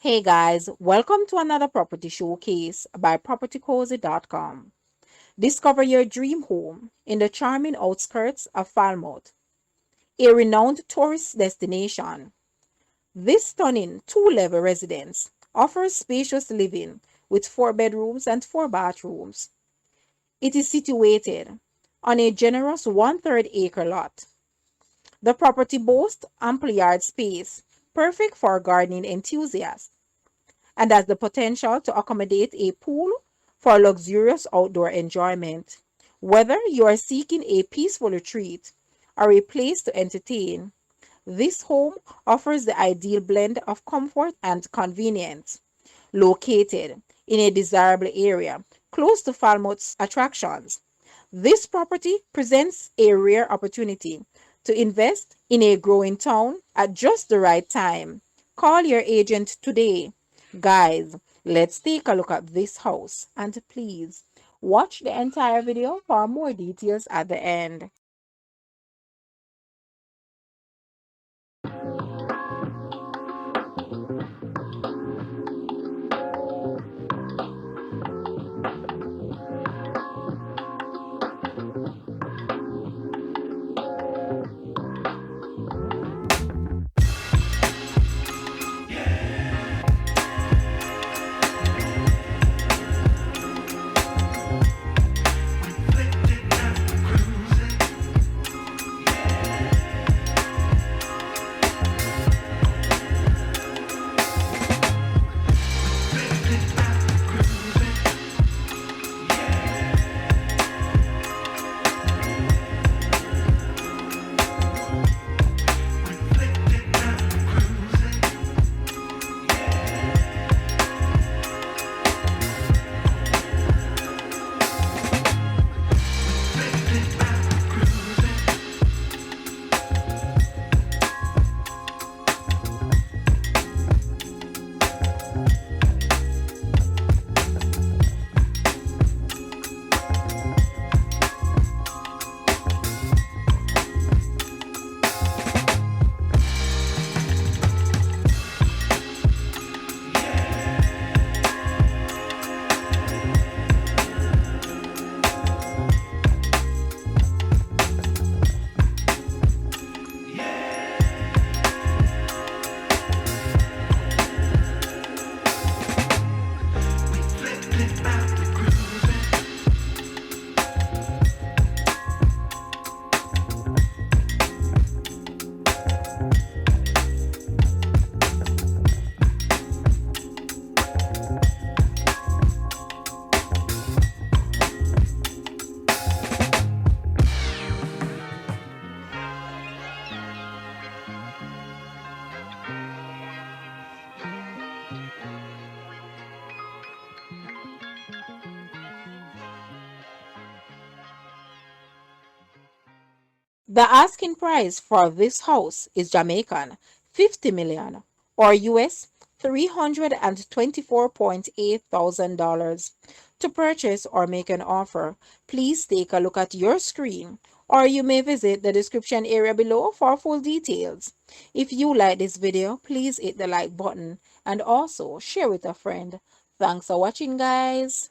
Hey guys, welcome to another property showcase by propertycozy.com. Discover your dream home in the charming outskirts of Falmouth, a renowned tourist destination. This stunning two-level residence offers spacious living with 4 bedrooms and 4 bathrooms. It is situated on a generous one-third acre lot. The property boasts ample yard space, perfect for gardening enthusiasts, and has the potential to accommodate a pool for luxurious outdoor enjoyment. Whether you are seeking a peaceful retreat or a place to entertain, this home offers the ideal blend of comfort and convenience. Located in a desirable area close to Falmouth's attractions, this property presents a rare opportunity to invest in a growing town at just the right time. Call your agent today. Guys, let's take a look at this house and please watch the entire video for more details at the end. The asking price for this house is Jamaican 50 million or US $324.8 thousand dollars. To purchase or make an offer, please take a look at your screen or you may visit the description area below for full details. If you like this video, please hit the like button and also share with a friend. Thanks for watching, guys.